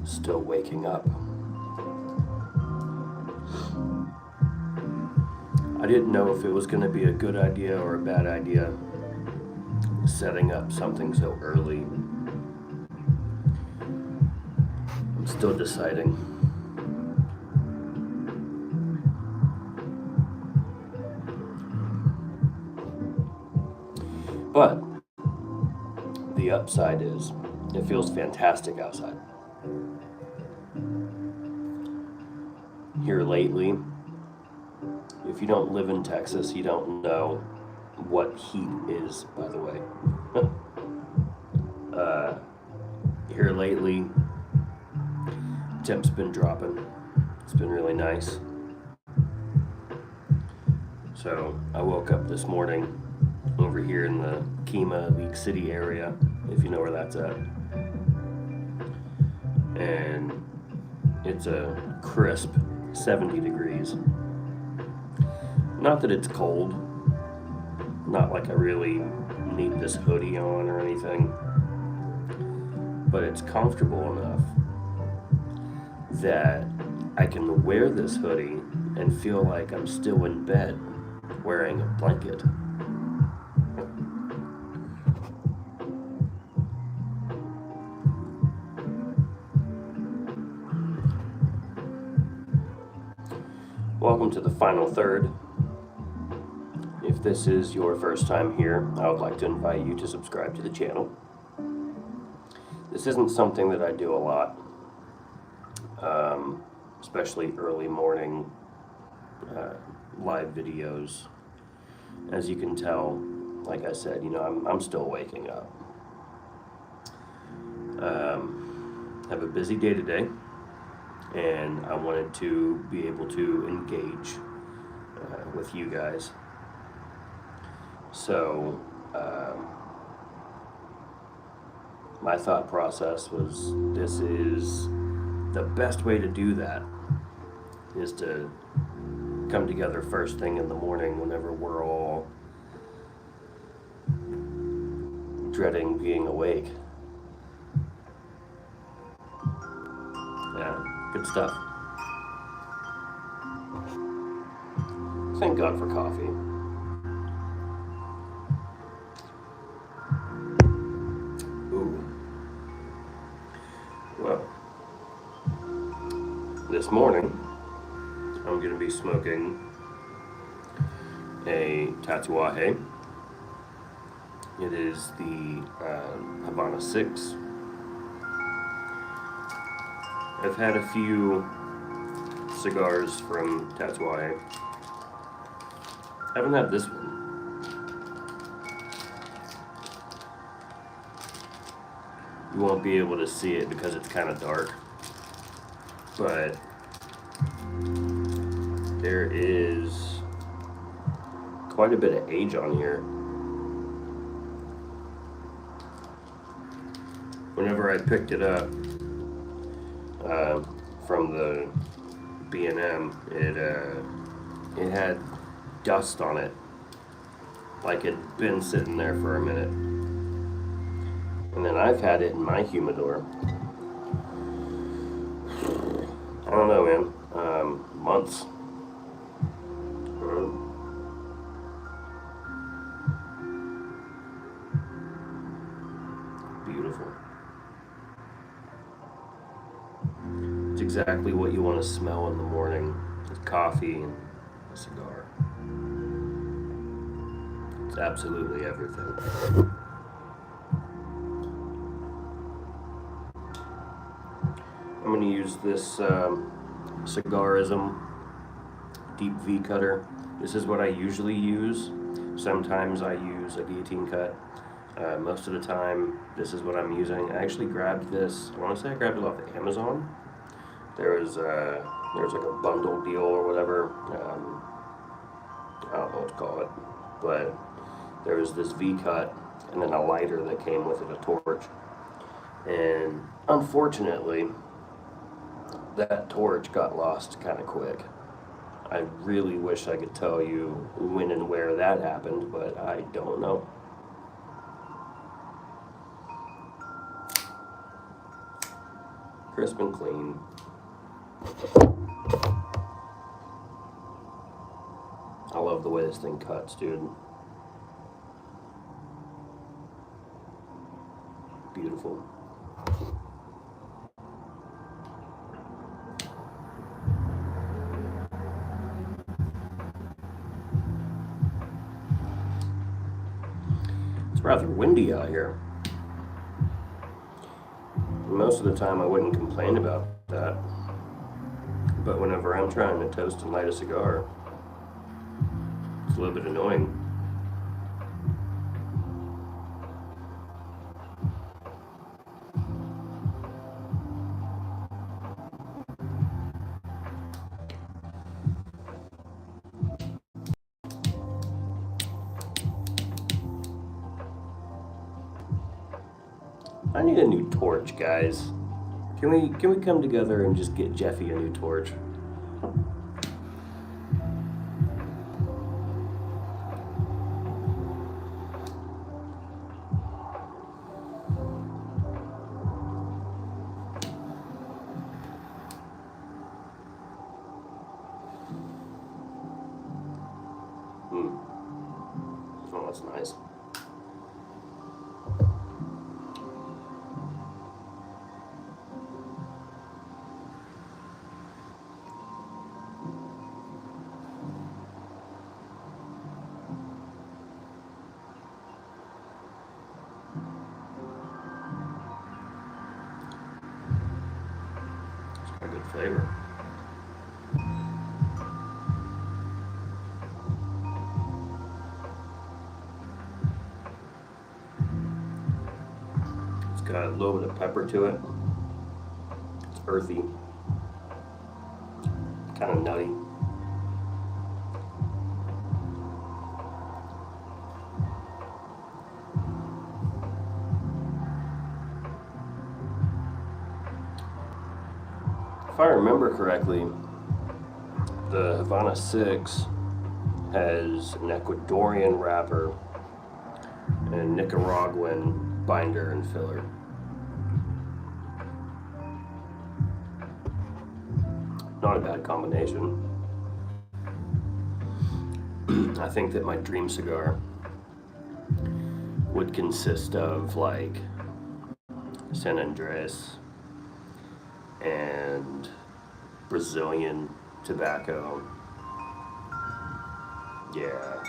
still waking up. I didn't know if it was going to be a good idea or a bad idea setting up something so early. I'm still deciding. But the upside is it feels fantastic outside. Here lately, if you don't live in Texas, you don't know what heat is, by the way. Here lately, temp's been dropping. It's been really nice. So I woke up this morning over here in the Kemah, League City area, if you know where that's at. And it's a crisp 70 degrees. Not that it's cold, not like I really need this hoodie on or anything, but it's comfortable enough that I can wear this hoodie and feel like I'm still in bed wearing a blanket. Welcome to the final third. If this is your first time here, I would like to invite you to subscribe to the channel. This isn't something that I do a lot, especially early morning live videos. As you can tell, like I said, I'm still waking up. Have a busy day today, and I wanted to be able to engage with you guys. So my thought process was, this is the best way to do that, is to come together first thing in the morning whenever we're all dreading being awake. Yeah, good stuff. Thank God for coffee. Well, this morning I'm going to be smoking a Tatuaje. It is the Havana 6. I've had a few cigars from Tatuaje. I haven't had this one. You won't be able to see it because it's kind of dark, but there is quite a bit of age on here. Whenever I picked it up from the B&M, it had dust on it, like it'd been sitting there for a minute. And then I've had it in my humidor, I don't know, man, months. Beautiful. It's exactly what you want to smell in the morning, with coffee and a cigar. It's absolutely everything. I'm going to use this Cigarism deep V cutter. This is what I usually use. Sometimes I use a guillotine cut. Most of the time, this is what I'm using. I actually grabbed this, I want to say I grabbed it off of Amazon. There was like a bundle deal or whatever. I don't know what to call it. But there was this V cut and then a lighter that came with it, a torch. And unfortunately, that torch got lost kind of quick. I really wish I could tell you when and where that happened, but I don't know. Crisp and clean. I love the way this thing cuts, dude. Beautiful. It's rather windy out here. Most of the time I wouldn't complain about that, but whenever I'm trying to toast and light a cigar, it's a little bit annoying. I need a new torch, guys. Can we come together and just get Jeffy a new torch? Oh, that's nice. It's got a good flavor. It's got a little bit of pepper to it. It's earthy. Kind of nutty. If I remember correctly, the Havana 6 has an Ecuadorian wrapper and a Nicaraguan binder and filler. Not a bad combination. I think that my dream cigar would consist of like San Andres and Brazilian tobacco. Yeah.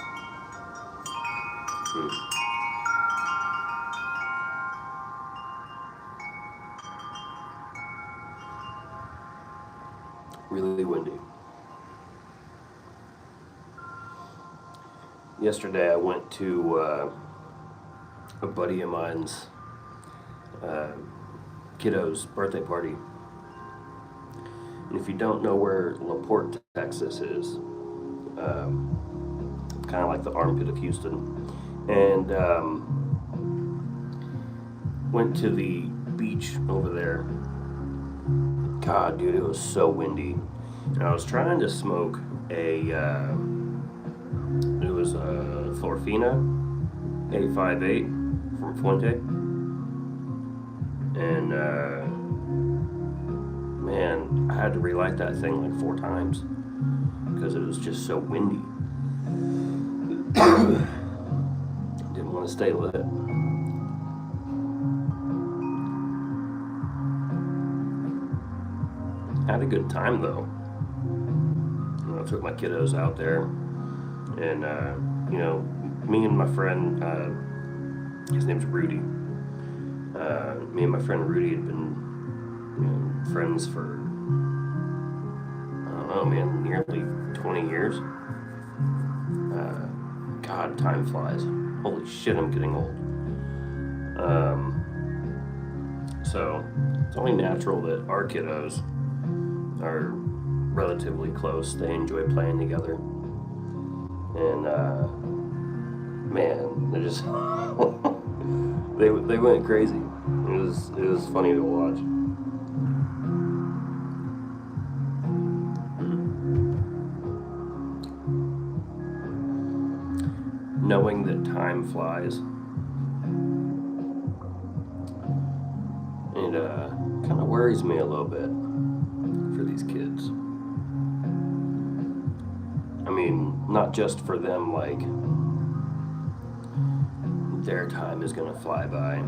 Really windy. Yesterday I went to a buddy of mine's kiddo's birthday party. And if you don't know where LaPorte, Texas is, kind of like the armpit of Houston, and went to the beach over there. God, dude, it was so windy. And I was trying to smoke it was a Florfina 858 from Fuente. And, man, I had to relight that thing like 4 times because it was just so windy. Didn't want to stay lit. Had a good time though. I took my kiddos out there, and me and my friend, his name's Rudy. Me and my friend Rudy had been, friends for I don't know, man, nearly 20 years. God, time flies. Holy shit, I'm getting old. So it's only natural that our kiddos are relatively close. They enjoy playing together, and man, they just they went crazy. It was funny to watch. Knowing that time flies, and kind of where worries me a little bit for these kids. I mean, not just for them, like, their time is gonna fly by.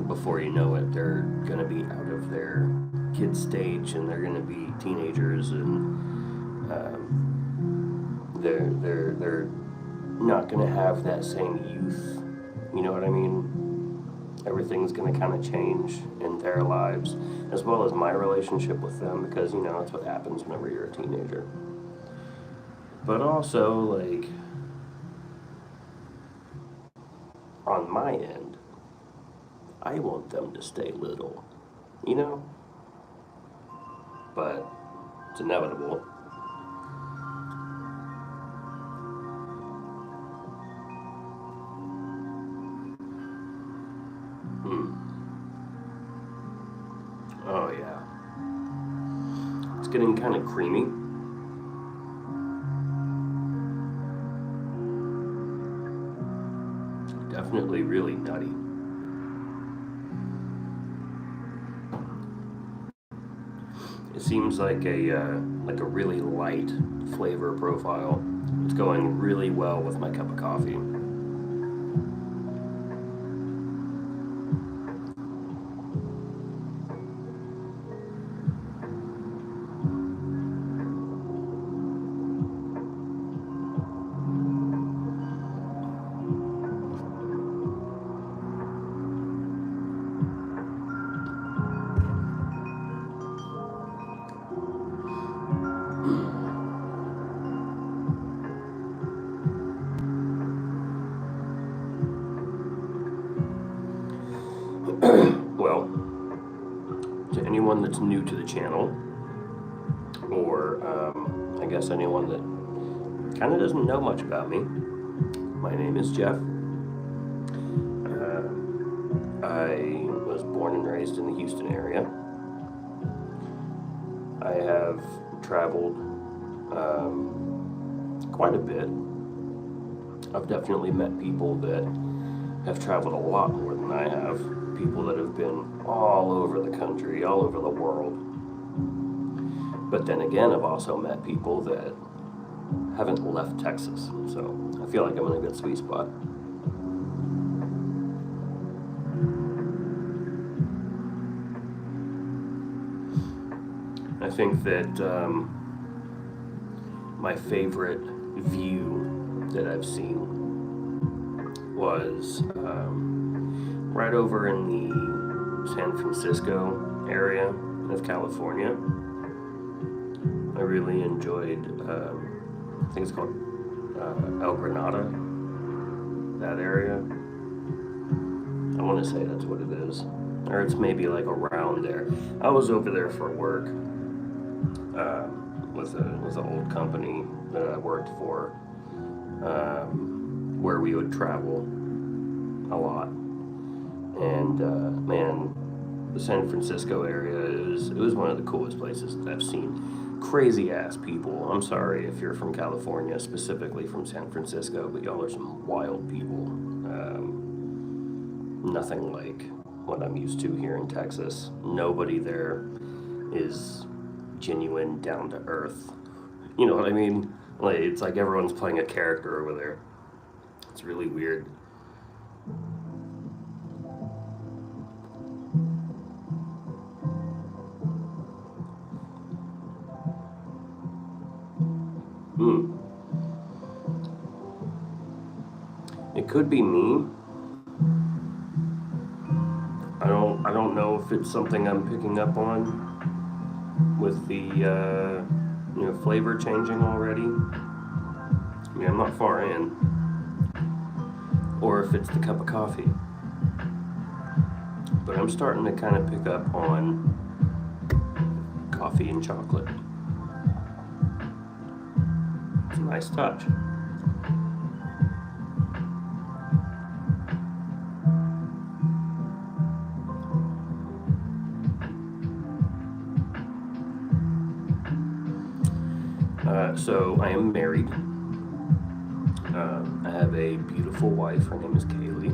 Before you know it, they're gonna be out of their kid stage and they're gonna be teenagers, and they're not gonna have that same youth. You know what I mean? Everything's gonna kind of change in their lives, as well as my relationship with them, because you know that's what happens whenever you're a teenager. But also, like, on my end, I want them to stay little, you know? But it's inevitable. Oh yeah. It's getting kind of creamy. Definitely really nutty. It seems like a really light flavor profile. It's going really well with my cup of coffee. Well, to anyone that's new to the channel, or I guess anyone that kind of doesn't know much about me, my name is Jeff. I was born and raised in the Houston area. I have traveled quite a bit. I've definitely met people that have traveled a lot more than I have. People that have been all over the country, all over the world. But then again, I've also met people that haven't left Texas. So I feel like I'm in a good sweet spot. I think that my favorite view that I've seen was right over in the San Francisco area of California. I really enjoyed, I think it's called El Granada, that area. I want to say that's what it is. Or it's maybe like around there. I was over there for work with an old company that I worked for, where we would travel a lot. And man, the San Francisco area it was one of the coolest places that I've seen. Crazy ass people. I'm sorry if you're from California, specifically from San Francisco, but y'all are some wild people. Nothing like what I'm used to here in Texas. Nobody there is genuine, down to earth. You know what I mean? Like, it's like everyone's playing a character over there. It's really weird. It could be me. I don't know if it's something I'm picking up on with the flavor changing already. I mean, I'm not far in. Or if it's the cup of coffee. But I'm starting to kind of pick up on coffee and chocolate. It's a nice touch. So I am married. I have a beautiful wife. Her name is Kaylee.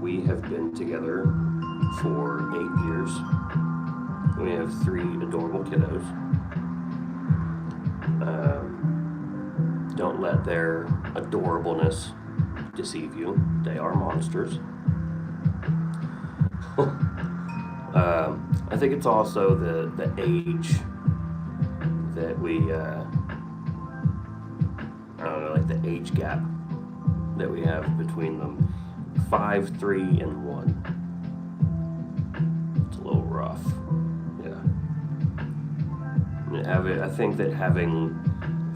We have been together for 8 years. We have 3 adorable kiddos. Don't let their adorableness deceive you. They are monsters. I think it's also the age that we, I don't know, like the age gap that we have between them. 5, 3, and 1. It's a little rough. Yeah. I think that having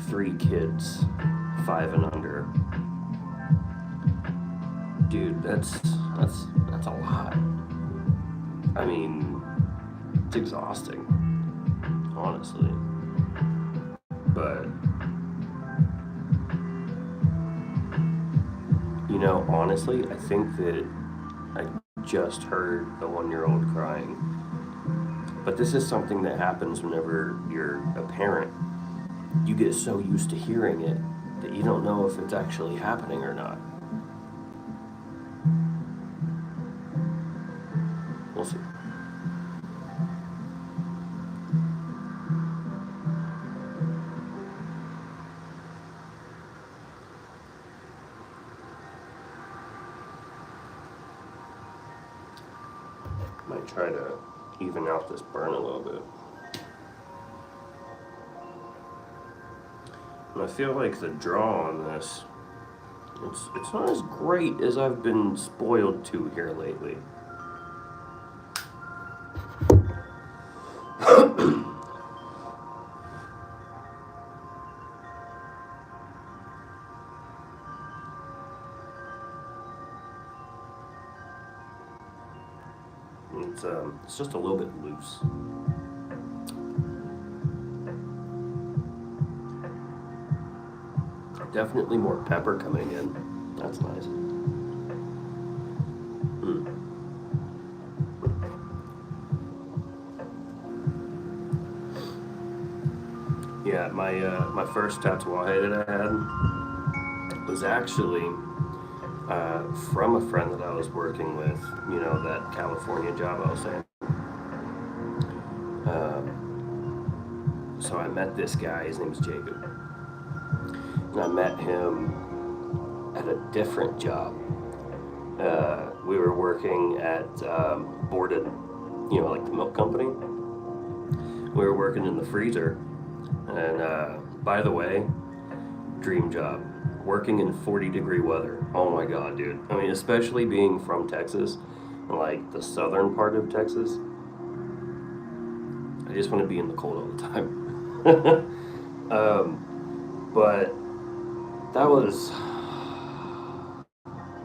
3 kids, 5 and under, dude, that's a lot. I mean, it's exhausting, honestly. But you know, honestly, I think that I just heard a 1-year-old crying. But this is something that happens whenever you're a parent. You get so used to hearing it that you don't know if it's actually happening or not. We'll see. Might try to even out this burn a little bit. And I feel like the draw on this, it's not as great as I've been spoiled to here lately. It's just a little bit loose. Definitely more pepper coming in. That's nice. Yeah, my first tatuaje that I had was actually from a friend that I was working with. You know, that California job I was saying. So I met this guy. His name is Jacob. And I met him at a different job. We were working at Borden, you know, like the milk company. We were working in the freezer. And by the way, dream job. Working in 40-degree weather. Oh my God, dude. I mean, especially being from Texas, like the southern part of Texas. I just want to be in the cold all the time. But that was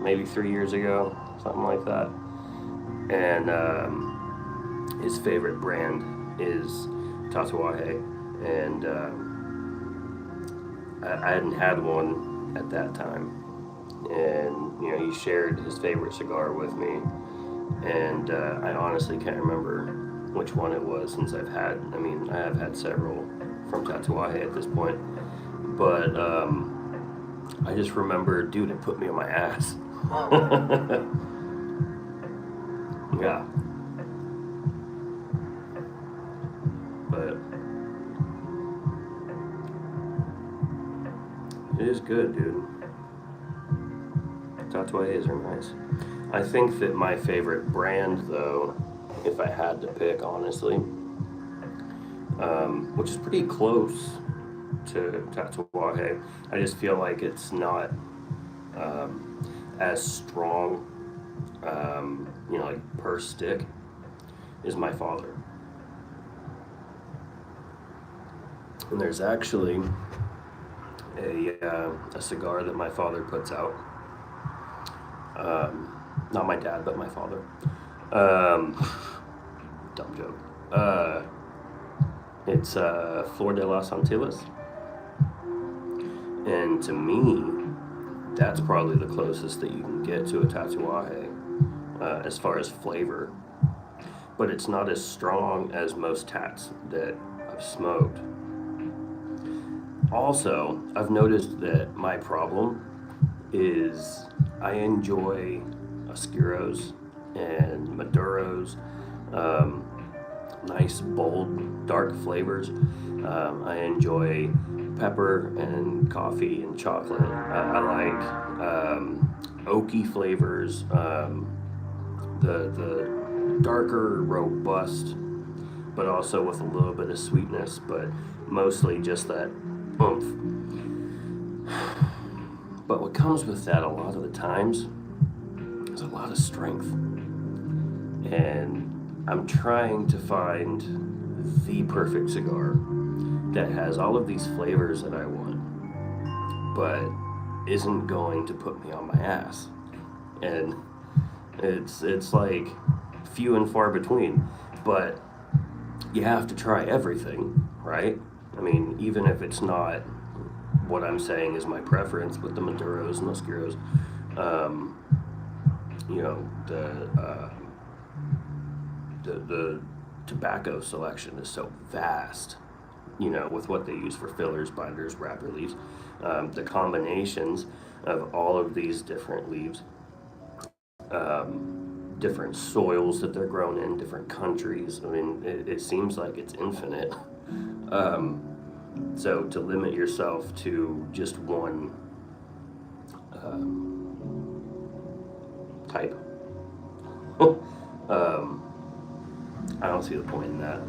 maybe 3 years ago, something like that. And his favorite brand is tatuaje, and I hadn't had one at that time. And you know, he shared his favorite cigar with me, and I honestly can't remember which one it was, since I have had several from tatuaje at this point. But I just remember, dude, it put me on my ass. Yeah. But it is good, dude. Tatuajes are nice. I think that my favorite brand, though, if I had to pick, honestly, which is pretty close to tatuaje, I just feel like it's not as strong, you know, like per stick, is my father. And there's actually a cigar that my father puts out. Not my dad, but my father. Dumb joke. It's Flor de las Antillas. And to me, that's probably the closest that you can get to a tatuaje as far as flavor. But it's not as strong as most tats that I've smoked. Also, I've noticed that my problem is I enjoy oscuros and Maduros. Um, Nice, bold, dark flavors. I enjoy pepper and coffee and chocolate. I like oaky flavors. The darker, robust, but also with a little bit of sweetness, but mostly just that oomph. But what comes with that a lot of the times is a lot of strength. And I'm trying to find the perfect cigar that has all of these flavors that I want, but isn't going to put me on my ass. And it's like few and far between, but you have to try everything, right? I mean, even if it's not what I'm saying is my preference with the Maduros and Oscuros, you know, the tobacco selection is so vast, you know, with what they use for fillers, binders, wrapper leaves, the combinations of all of these different leaves, different soils that they're grown in, different countries. I mean, it seems like it's infinite. So to limit yourself to just one type, I don't see the point in that.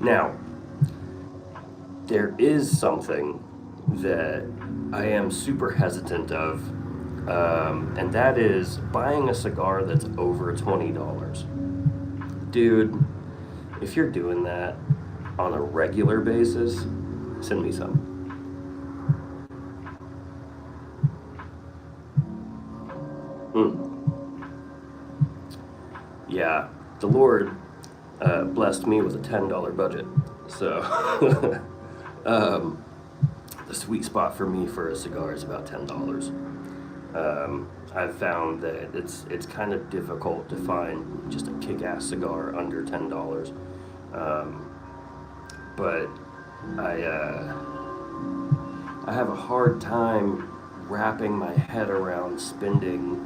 Now, there is something that I am super hesitant of, and that is buying a cigar that's over $20. Dude, if you're doing that on a regular basis, send me some. Yeah, the Lord blessed me with a $10 budget. So the sweet spot for me for a cigar is about $10. I've found that it's kind of difficult to find just a kick-ass cigar under $10. But I have a hard time wrapping my head around spending,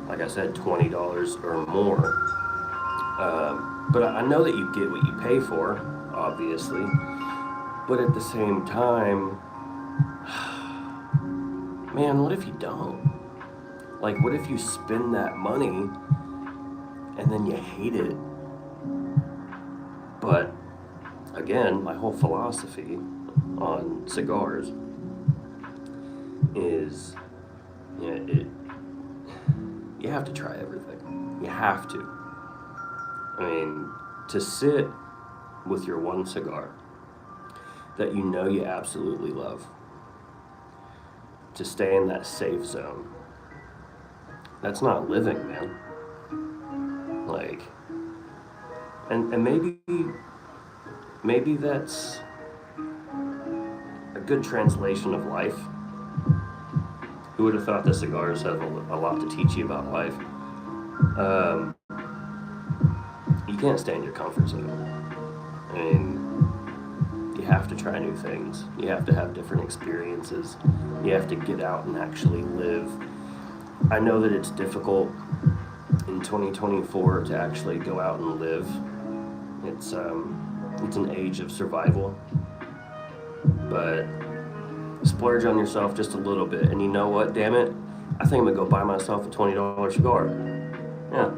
like I said, $20 or more. But I know that you get what you pay for, obviously. But at the same time, man, what if you don't? Like, what if you spend that money and then you hate it? But again, my whole philosophy on cigars is, you have to try everything. You have to. I mean, to sit with your one cigar that you know you absolutely love, to stay in that safe zone, that's not living, man. Like, and maybe that's a good translation of life. Who would have thought that cigars have a lot to teach you about life? You can't stay in your comfort zone. I mean, you have to try new things. You have to have different experiences. You have to get out and actually live. I know that it's difficult in 2024 to actually go out and live. It's an age of survival. But splurge on yourself just a little bit, and you know what, damn it, I think I'm gonna go buy myself a $20 cigar. Yeah.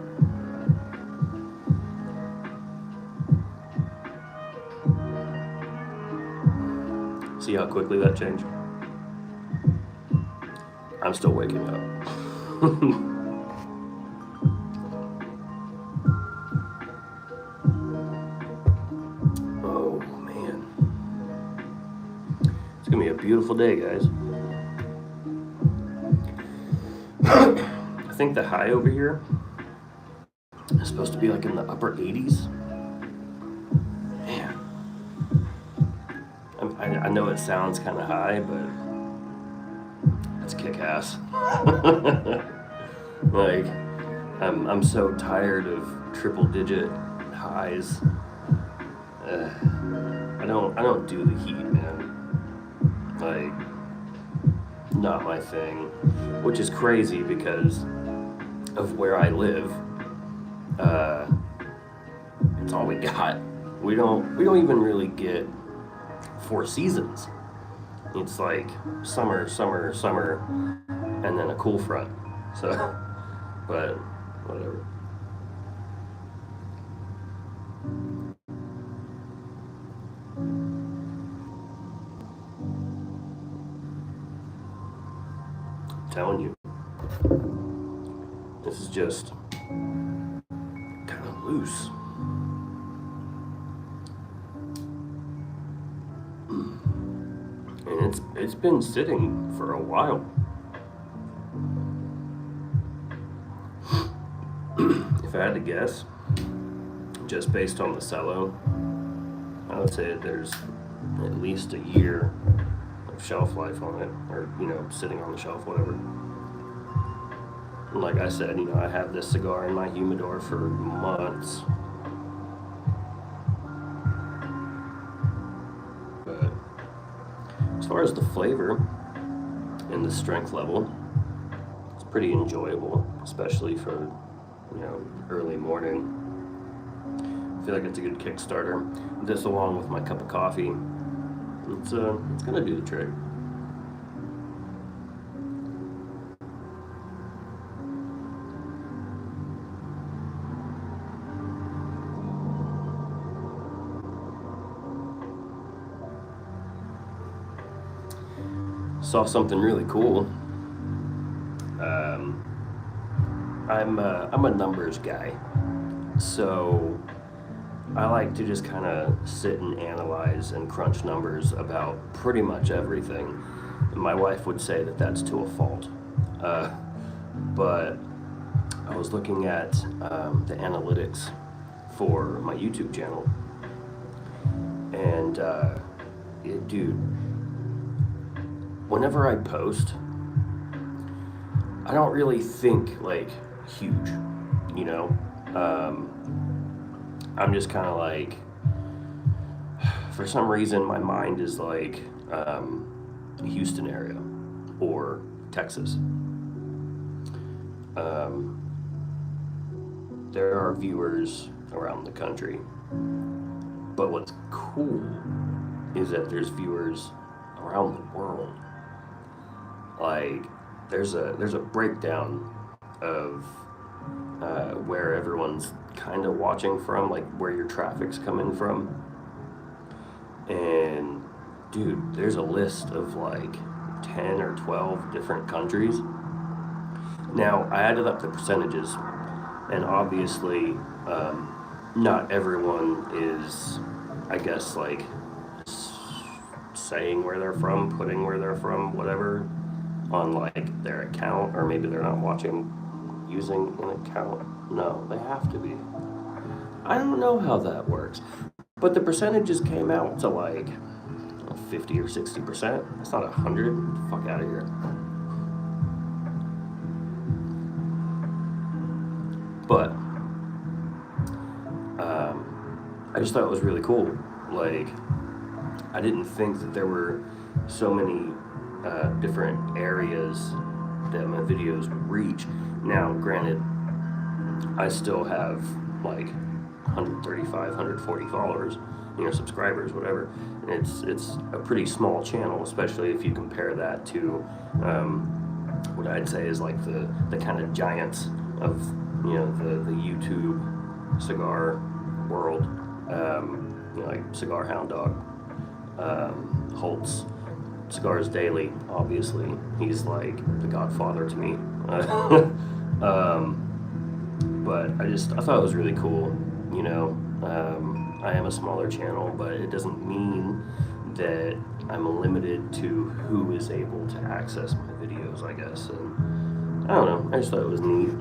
See how quickly that changed? I'm still waking up. Oh man, it's gonna be a beautiful day, guys. I think the high over here is supposed to be like in the upper 80s. Man, I know it sounds kind of high, but it's kick-ass. Like, I'm so tired of triple-digit highs. I don't do the heat, man. Like, not my thing. Which is crazy because of where I live. it's all we got. We don't even really get 4 seasons. It's like summer, summer, summer, and then a cool front. So, but whatever. I'm telling you, this is just kind of loose. And it's been sitting for a while. If I had to guess, just based on the cello, I would say there's at least a year of shelf life on it, or sitting on the shelf, whatever. And like I said, I have this cigar in my humidor for months. But as far as the flavor and the strength level, it's pretty enjoyable, especially for early morning. I feel like it's a good Kickstarter. This, along with my cup of coffee, it's gonna do the trick. Saw something really cool. I'm a numbers guy, so I like to just kind of sit and analyze and crunch numbers about pretty much everything. And my wife would say that that's to a fault, but I was looking at the analytics for my YouTube channel, and dude, whenever I post, I don't really think like huge, I'm just kind of like, for some reason, my mind is like Houston area or Texas. There are viewers around the country, but what's cool is that there's viewers around the world. Like, there's a breakdown of where everyone's kind of watching from, like where your traffic's coming from. And dude, there's a list of like 10 or 12 different countries. Now, I added up the percentages, and obviously not everyone is, I guess, like saying where they're from, putting where they're from, whatever, on like their account, or maybe they're not watching using an account. No, they have to be. I don't know how that works, but the percentages came out to like 50 or 60%. It's not 100. Get the fuck out of here. But I just thought it was really cool. Like, I didn't think that there were so many different areas that my videos would reach. Now, granted, I still have like 135, 140 followers, subscribers, whatever. And it's a pretty small channel, especially if you compare that to what I'd say is like the kind of giants of the YouTube cigar world, like Cigar Hound Dog, Holtz, Cigars Daily. Obviously, he's like the godfather to me. But I thought it was really cool. I am a smaller channel, but it doesn't mean that I'm limited to who is able to access my videos, I guess. And I don't know, I just thought it was neat.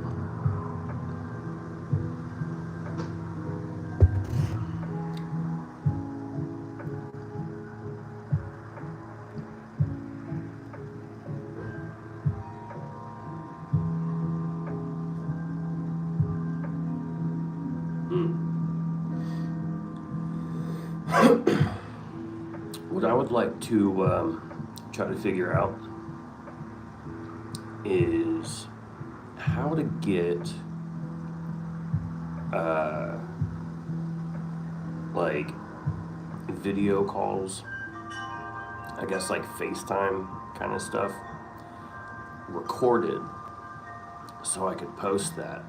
What I would like to try to figure out is how to get uh, like video calls, I guess like FaceTime kind of stuff, recorded so I could post that.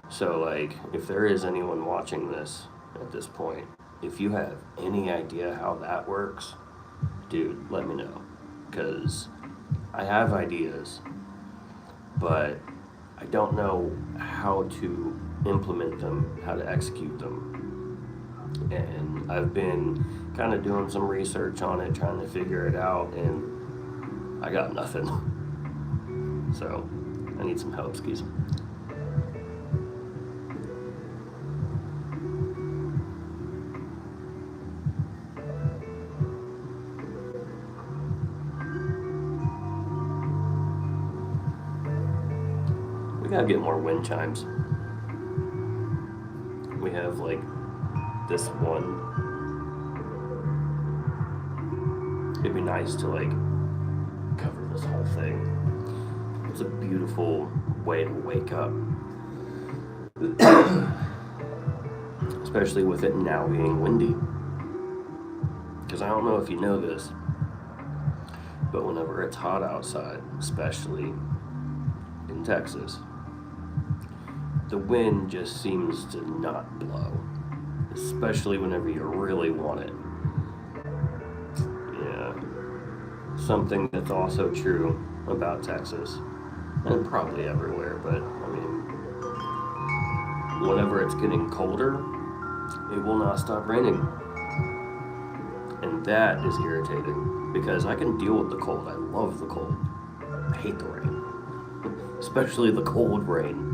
So, like, if there is anyone watching this at this point, if you have any idea how that works, dude, let me know. Because I have ideas, but I don't know how to implement them, how to execute them. And I've been kind of doing some research on it, trying to figure it out, and I got nothing. So, I need some help, skis. We gotta get more wind chimes. We have like this one. It'd be nice to like cover this whole thing. It's a beautiful way to wake up. Especially with it now being windy. Because I don't know if you know this, but whenever it's hot outside, especially in Texas, the wind just seems to not blow, especially whenever you really want it. Yeah. Something that's also true about Texas, and probably everywhere, but I mean, whenever it's getting colder, it will not stop raining. And that is irritating, because I can deal with the cold. I love the cold. I hate the rain. Especially the cold rain.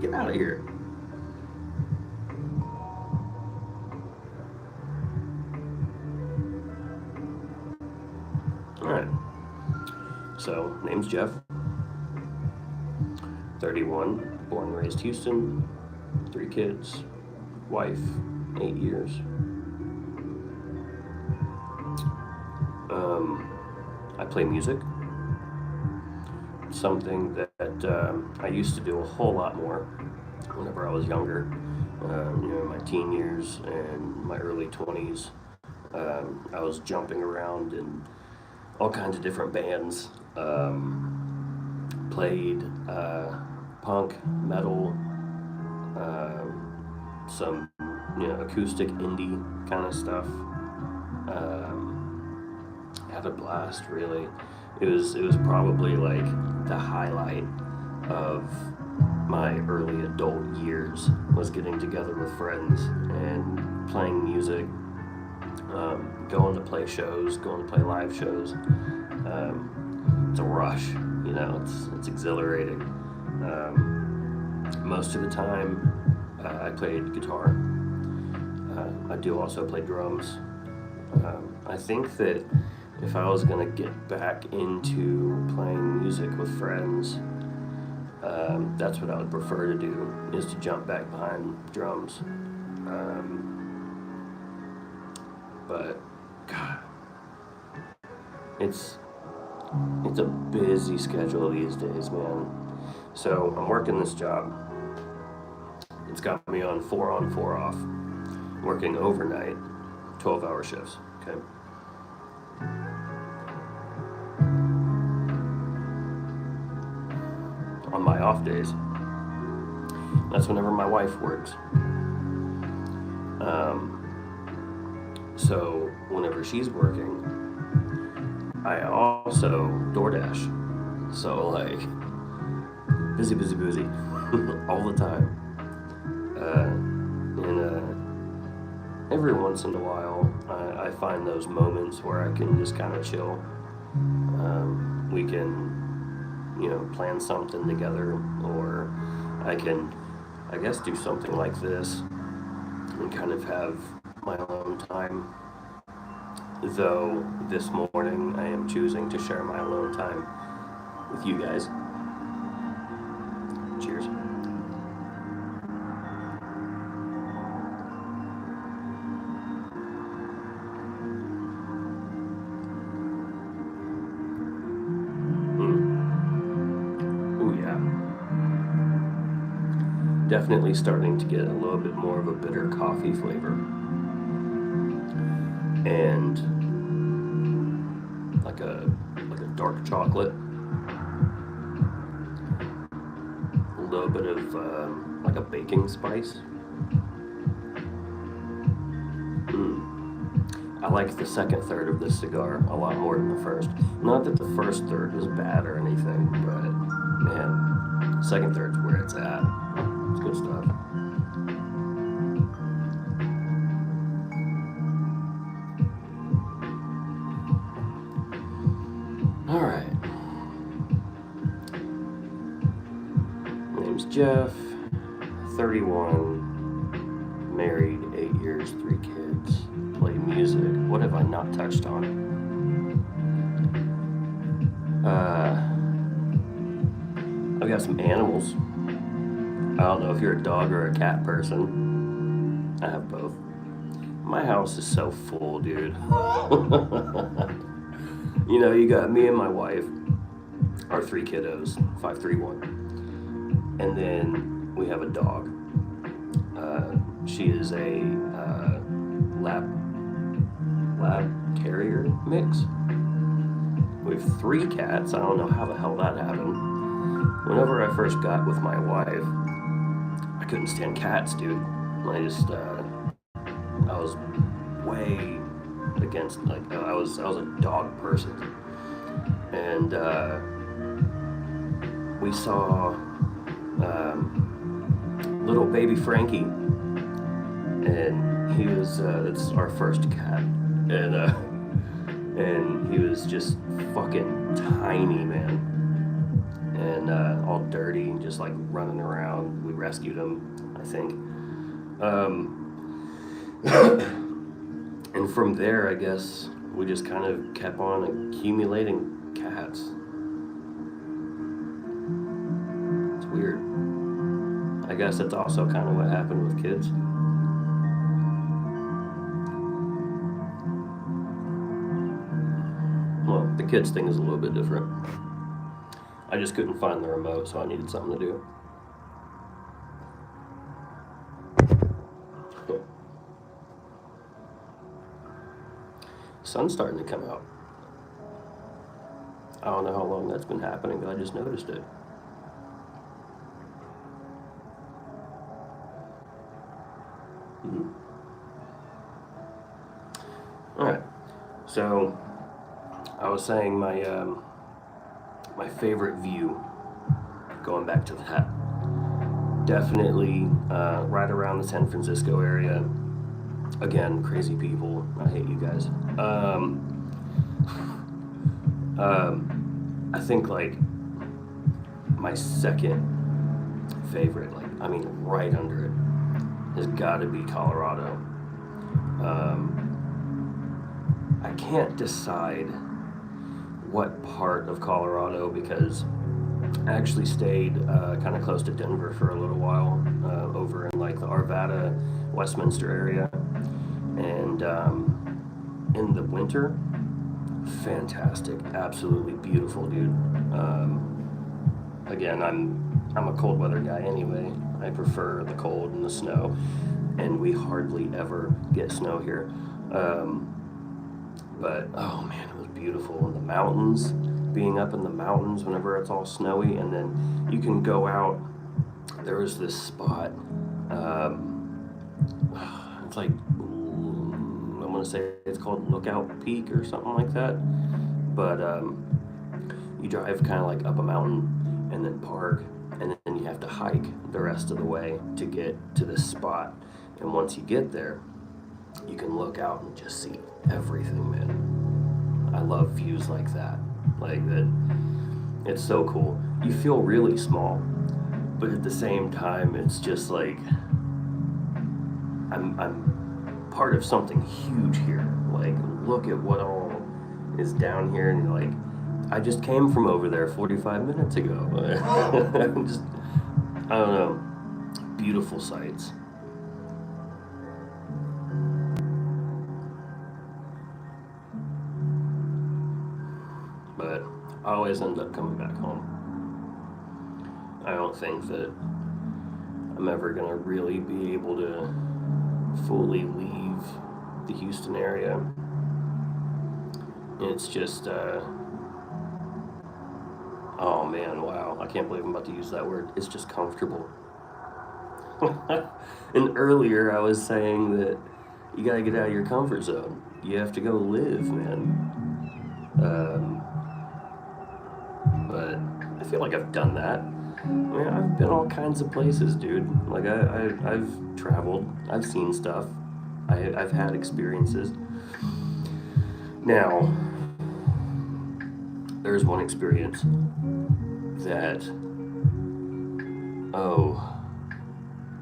Get out of here. Alright. So, name's Jeff. 31, born and raised Houston. 3 kids. Wife, 8 years. I play music. Something that I used to do a whole lot more whenever I was younger, my teen years and my early 20s. I was jumping around in all kinds of different bands, played punk, metal, some acoustic indie kind of stuff. Had a blast, really. It was probably like the highlight of my early adult years, was getting together with friends and playing music, going to play shows, going to play live shows. It's a rush, it's exhilarating. Most of the time I played guitar. I do also play drums. I think that if I was gonna get back into playing music with friends, that's what I would prefer to do, is to jump back behind drums. But God, it's a busy schedule these days, man. So I'm working this job. It's got me on 4 on 4 off, working overnight, 12-hour shifts. Okay. On my off days, that's whenever my wife works. So whenever she's working, I also DoorDash. So like, busy all the time. Every once in a while, I find those moments where I can just kind of chill. We can, plan something together, or I can, I guess, do something like this and kind of have my own time. Though this morning I am choosing to share my alone time with you guys. Cheers. definitely starting to get a little bit more of a bitter coffee flavor. And like a dark chocolate. A little bit of like a baking spice. I like the second third of this cigar a lot more than the first. Not that the first third was bad or anything, but man, second third's where it's at. It's good stuff. All right. My name's Jeff, 31, married, 8 years, 3 kids. Play music. What have I not touched on? I've got some animals. I don't know if you're a dog or a cat person. I have both. My house is so full, dude. You know, you got me and my wife, our 3 kiddos, 5, 3, 1. And then we have a dog. She is a lab terrier mix. We have 3 cats. I don't know how the hell that happened. Whenever I first got with my wife, I couldn't stand cats, dude. I was way against, like, I was a dog person. And we saw little baby Frankie, and he was it's our first cat, and he was just fucking tiny, man, and all dirty, just like running around. We rescued him, I think. And from there, I guess we just kind of kept on accumulating cats. It's weird. I guess that's also kind of what happened with kids. Well, the kids thing is a little bit different. I just couldn't find the remote, so I needed something to do. Sun's starting to come out. I don't know how long that's been happening, but I just noticed it. All right. So I was saying my my favorite view. Going back to that, definitely right around the San Francisco area. Again, crazy people. I hate you guys. I think like my second favorite, like I mean right under it, has got to be Colorado. I can't decide what part of Colorado because I actually stayed kind of close to Denver for a little while, over in like the Arvada, Westminster area, and in the winter, fantastic, absolutely beautiful, dude. Again, I'm a cold weather guy anyway. I prefer the cold and the snow, and we hardly ever get snow here. But oh man, it was beautiful. And the mountains, being up in the mountains whenever it's all snowy, and then you can go out. There was this spot. It's like I want to say it's called Lookout Peak or something like that. But you drive kind of like up a mountain and then park, and then you have to hike the rest of the way to get to this spot. And once you get there, you can look out and just see everything, man. I love views like that. Like that, it's so cool. You feel really small, but at the same time, it's just like I'm part of something huge here. Like, look at what all is down here, and like, I just came from over there 45 minutes ago. Just, I don't know, beautiful sights. But I always end up coming back home. I don't think that I'm ever gonna really be able to fully leave the Houston area. It's just, oh man, wow, I can't believe I'm about to use that word. It's just comfortable. And earlier I was saying that you gotta get out of your comfort zone. You have to go live, man. But I feel like I've done that. I mean, I've been all kinds of places, dude. Like I've traveled, I've seen stuff, I've had experiences. Now, there's one experience that, oh,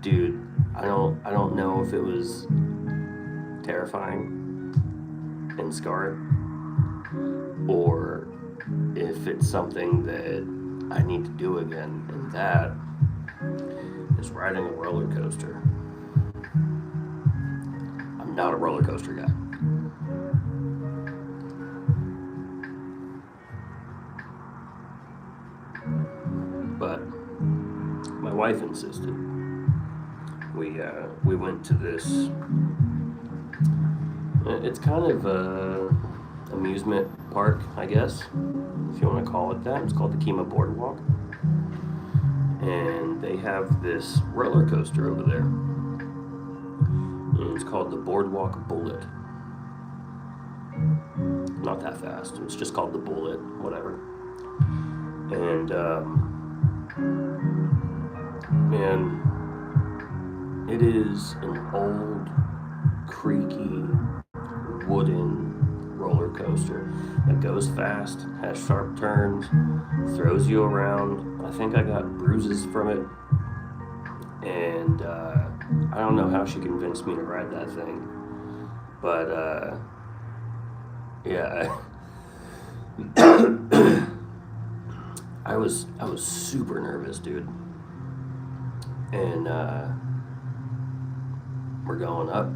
dude, I don't know if it was terrifying and scarring, or if it's something that I need to do again, and that is riding a roller coaster. I'm not a roller coaster guy. But my wife insisted. We went to this. It's kind of a amusement park, I guess, if you want to call it that. It's called the Kima Boardwalk, and they have this roller coaster over there, and it's called the Boardwalk Bullet. Not that fast. It's just called the Bullet, whatever. And man, it is an old, creaky, wooden roller coaster that goes fast, has sharp turns, throws you around. I think I got bruises from it, and I don't know how she convinced me to ride that thing, but yeah, I was super nervous, dude, and we're going up,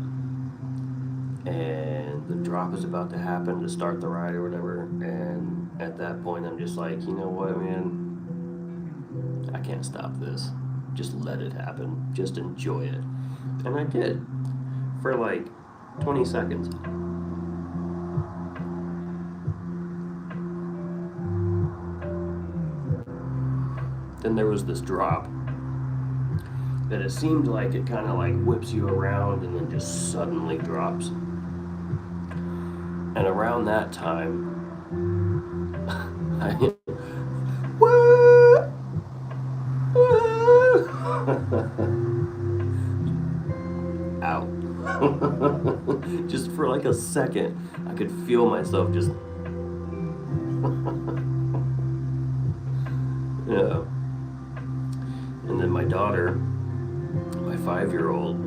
and the drop is about to happen to start the ride or whatever, and at that point I'm just like, you know what, man, I can't stop this. Just let it happen. Just enjoy it. And I did for like 20 seconds. Then there was this drop that it seemed like it kind of like whips you around and then just suddenly drops. And around that time, I out. Just for like a second, I could feel myself just yeah. And then my daughter, my 5-year-old,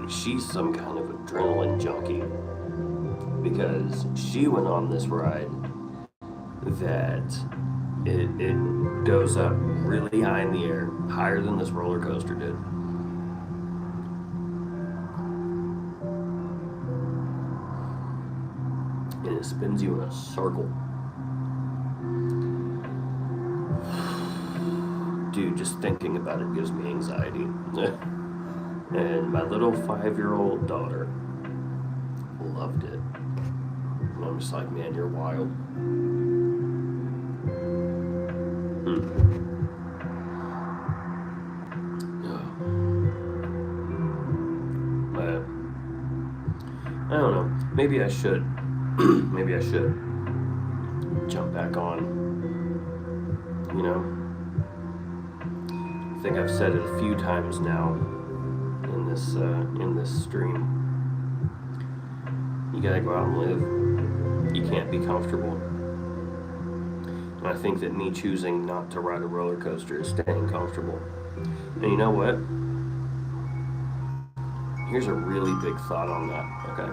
she's some kind of adrenaline junkie, because she went on this ride that it goes up really high in the air, higher than this roller coaster did. And it spins you in a circle. Dude, just thinking about it gives me anxiety. And my little 5-year-old daughter loved it. And I'm just like, man, you're wild. But I don't know. Maybe I should. Maybe I should jump back on. You know? I think I've said it a few times now in this stream. You gotta go out and live. You can't be comfortable. And I think that me choosing not to ride a roller coaster is staying comfortable. And you know what? Here's a really big thought on that, okay?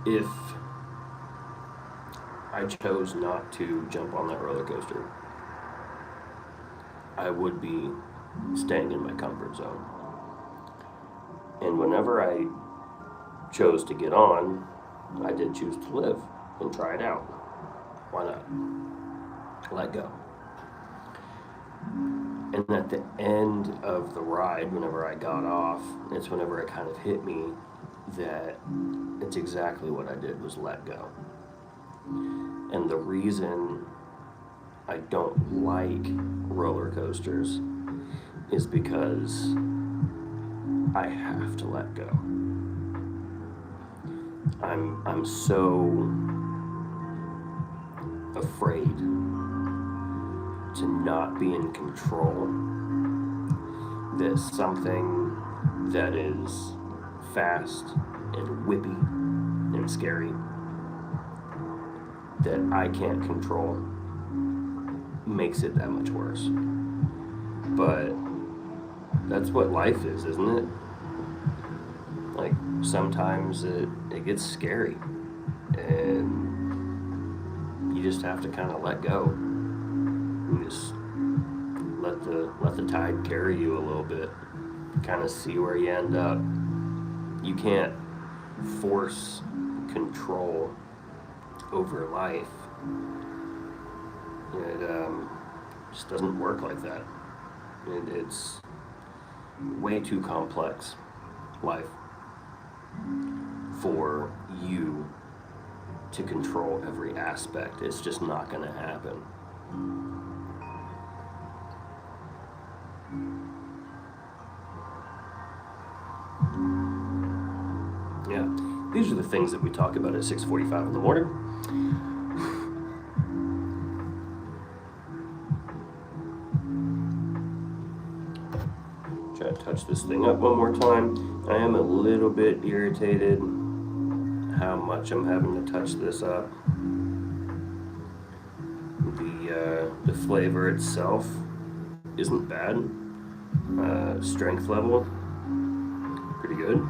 If I chose not to jump on that roller coaster, I would be staying in my comfort zone. And whenever I chose to get on, I did choose to live and try it out. Why not? Let go. And at the end of the ride, whenever I got off, it's whenever it kind of hit me that it's exactly what I did, was let go. And the reason I don't like roller coasters is because I have to let go. I'm so afraid to not be in control that something that is fast and whippy and scary that I can't control makes it that much worse. But that's what life is, isn't it? Like, sometimes it gets scary and you just have to kind of let go and just let the tide carry you a little bit, kind of see where you end up. You can't force control over life. It just doesn't work like that. It's way too complex, life, for you to control every aspect. It's just not going to happen. Yeah, these are the things that we talk about at 6:45 in the morning. Try to touch this thing up one more time. I am a little bit irritated how much I'm having to touch this up. The flavor itself isn't bad. Strength level, pretty good.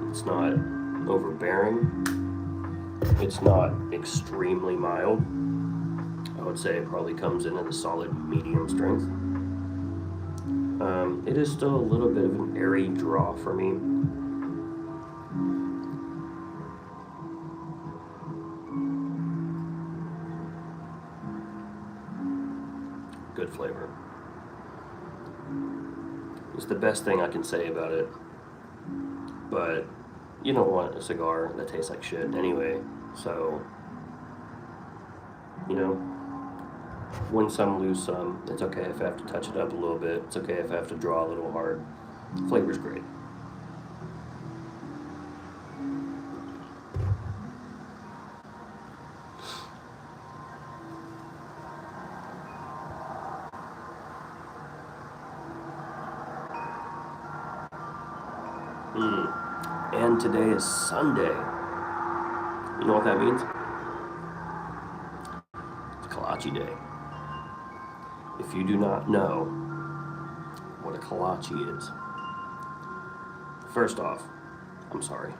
It's not overbearing. It's not extremely mild. I would say it probably comes in at a solid medium strength. It is still a little bit of an airy draw for me. Good flavor. It's the best thing I can say about it. But you don't want a cigar that tastes like shit anyway. So, you know, win some, lose some. It's okay if I have to touch it up a little bit. It's okay if I have to draw a little hard. Flavor's great. And today is Sunday. You know what that means? It's kolache day. If you do not know what a kolache is, first off, I'm sorry.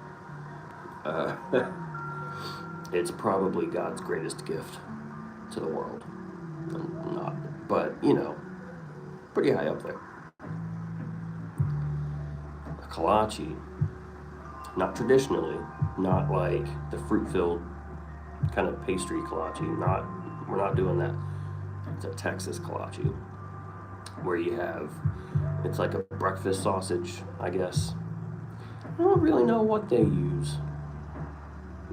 It's probably God's greatest gift to the world. Not, but, you know, pretty high up there. A kolache, not traditionally, not like the fruit-filled kind of pastry kolache. We're not doing that. It's a Texas kolache, where you have, it's like a breakfast sausage, I guess. I don't really know what they use.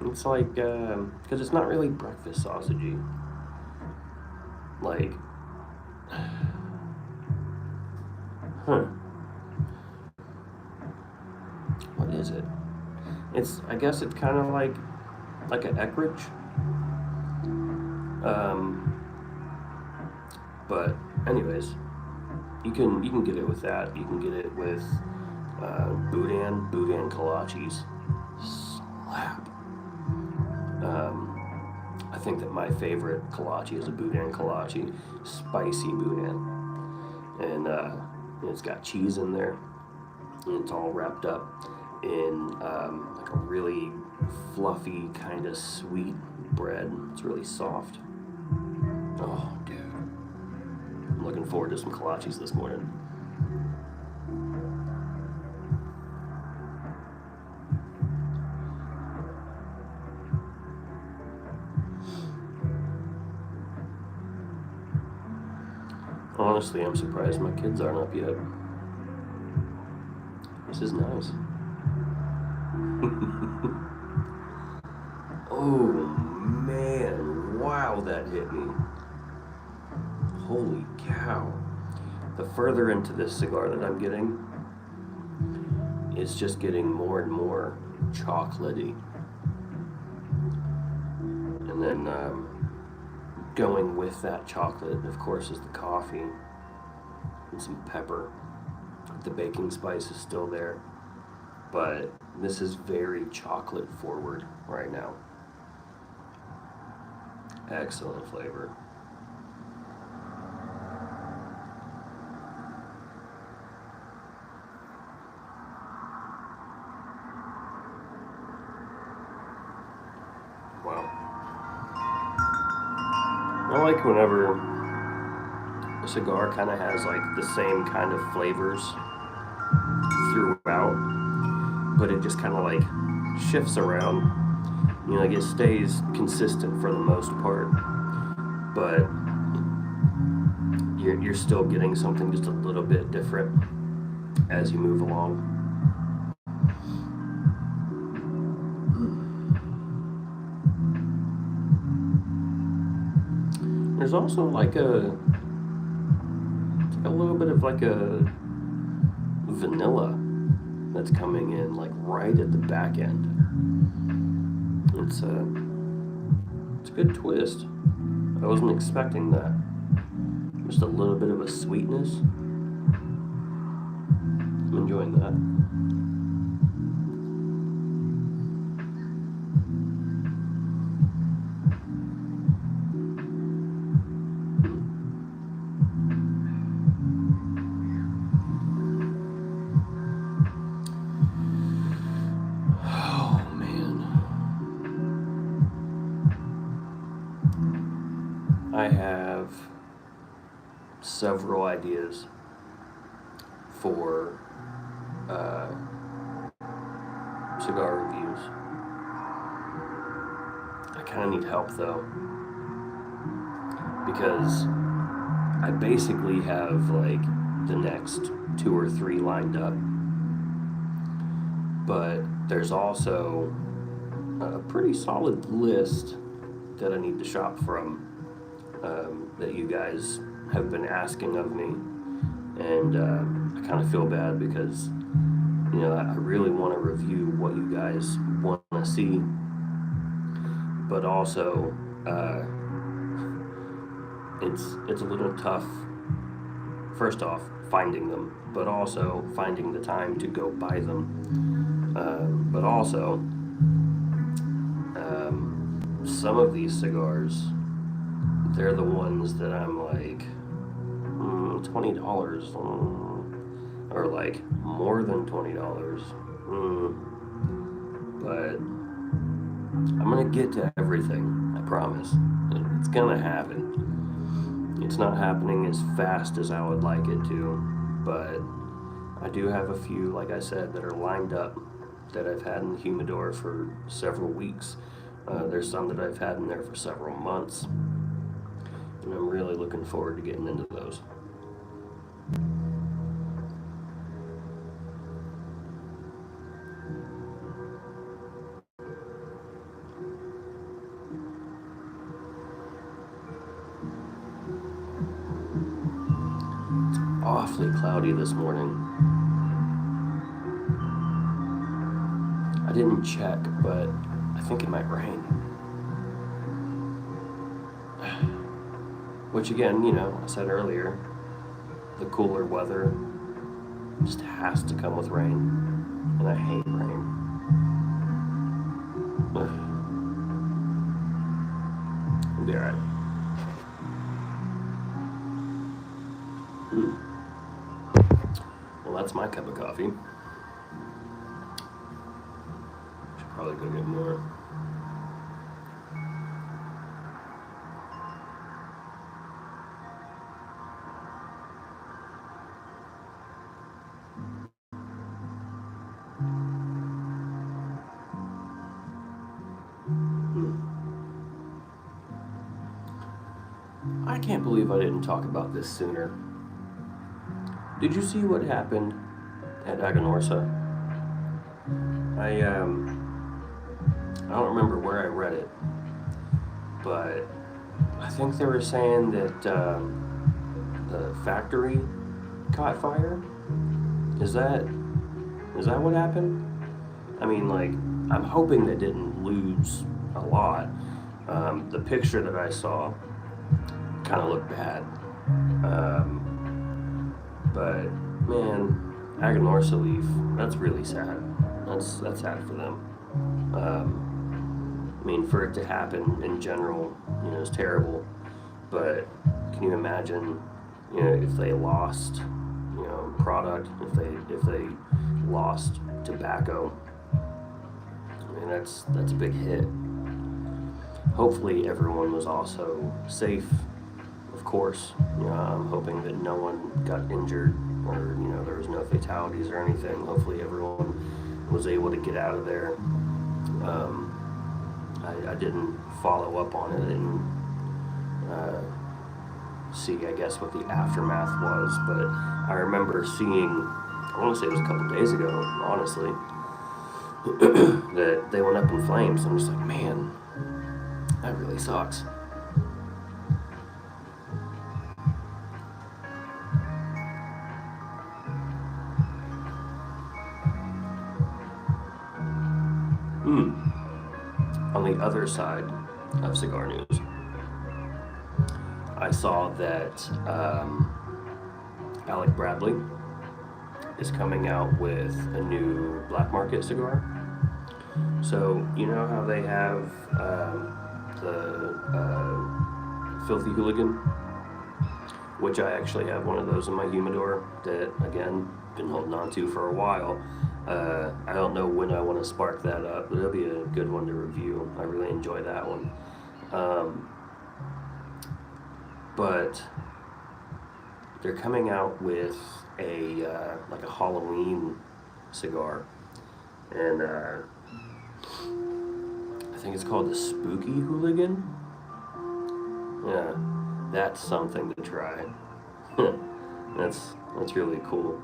It's like, because it's not really breakfast sausagey. Like, what is it? I guess it's kind of like an Eckrich. But anyways, you can get it with that. You can get it with boudin kolaches. Slap. I think that my favorite kolache is a boudin kolache, spicy boudin, and it's got cheese in there, and it's all wrapped up in like a really fluffy kind of sweet bread. It's really soft. Oh, dude, I'm looking forward to some kolaches this morning. Honestly, I'm surprised my kids aren't up yet. This is nice. Oh man, wow, that hit me. Holy cow. The further into this cigar that I'm getting, it's just getting more and more chocolatey. And then going with that chocolate, of course, is the coffee and some pepper. The baking spice is still there, but this is very chocolate forward right now. Excellent flavor. Wow. I like whenever a cigar kind of has like the same kind of flavors throughout, but it just kind of like shifts around. You know, like it stays consistent for the most part, but you're still getting something just a little bit different as you move along. There's also like a little bit of like a vanilla that's coming in like right at the back end. It's a good twist. I wasn't expecting that. Just a little bit of a sweetness. I'm enjoying that. Oh man. I have several ideas for cigar reviews. I kind of need help though, because I basically have like the next 2 or 3 lined up, but there's also a pretty solid list that I need to shop from, that you guys have been asking of me, and I kind of feel bad because, you know, I really want to review what you guys want to see, but also it's a little tough, first off, finding them, but also finding the time to go buy them. But also, some of these cigars, they're the ones that I'm like, $20, or like more than $20. But I'm gonna get to everything, I promise. It's gonna happen. It's not happening as fast as I would like it to, but I do have a few, like I said, that are lined up that I've had in the humidor for several weeks. There's some that I've had in there for several months, and I'm really looking forward to getting into those. It's awfully cloudy this morning. I didn't check, but I think it might rain. Which again, you know, I said earlier, the cooler weather just has to come with rain, and I hate rain. It'll be alright. Well, that's my cup of coffee. Should probably go get more. I can't believe I didn't talk about this sooner. Did you see what happened at Aganorsa? I don't remember where I read it, but I think they were saying that the factory caught fire. Is that what happened? I mean, like, I'm hoping they didn't lose a lot. The picture that I saw kind of looked bad. But man, Aganorsa leaf, that's really sad. That's sad for them. I mean, for it to happen in general, you know, is terrible. But can you imagine, you know, if they lost, you know, product, if they lost tobacco? I mean, that's a big hit. Hopefully, everyone was also safe. Of course, you know, I'm hoping that no one got injured, or you know, there was no fatalities or anything. Hopefully, everyone was able to get out of there. I didn't follow up on it and see, I guess, what the aftermath was, but I remember seeing, I want to say it was a couple days ago, honestly, that they went up in flames. I'm just like, man, that really sucks. On the other side of cigar news, I saw that Alec Bradley is coming out with a new black market cigar. So, you know how they have the Filthy Hooligan, which I actually have one of those in my humidor that, again, been holding on to for a while. I don't know when I want to spark that up, but it'll be a good one to review. I really enjoy that one. But they're coming out with a like a Halloween cigar, and I think it's called the Spooky Hooligan. Yeah, that's something to try. That's really cool.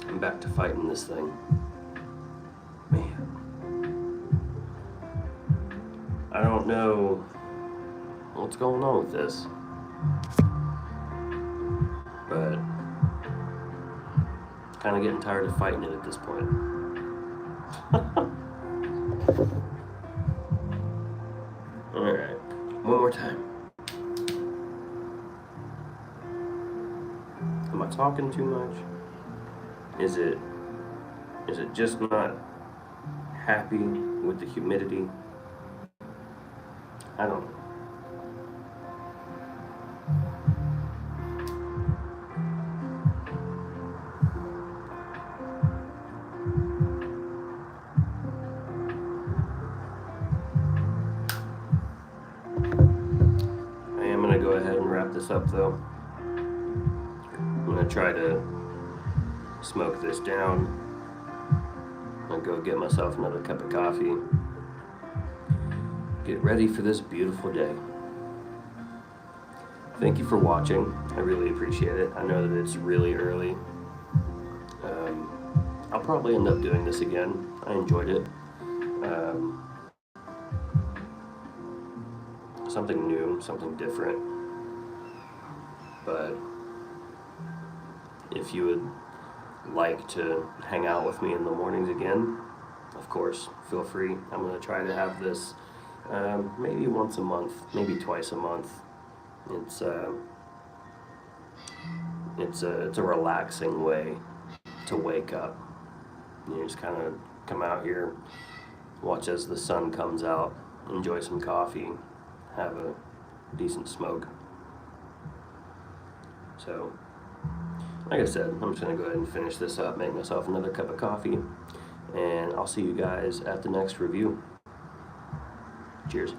I'm back to fighting this thing. Man, I don't know what's going on with this, but kind of getting tired of fighting it at this point. Alright, one more time. Am I talking too much? Is it just not happy with the humidity? I don't know. I am going to go ahead and wrap this up though. I'm going to try to smoke this down. I'll go get myself another cup of coffee. Get ready for this beautiful day. Thank you for watching. I really appreciate it. I know that it's really early. I'll probably end up doing this again. I enjoyed it. Something new, something different. But if you would like to hang out with me in the mornings again, of course, feel free. I'm going to try to have this maybe once a month, maybe twice a month. It's a relaxing way to wake up. You just kind of come out here, watch as the sun comes out, enjoy some coffee, have a decent smoke. So, like I said, I'm just going to go ahead and finish this up, make myself another cup of coffee, and I'll see you guys at the next review. Cheers.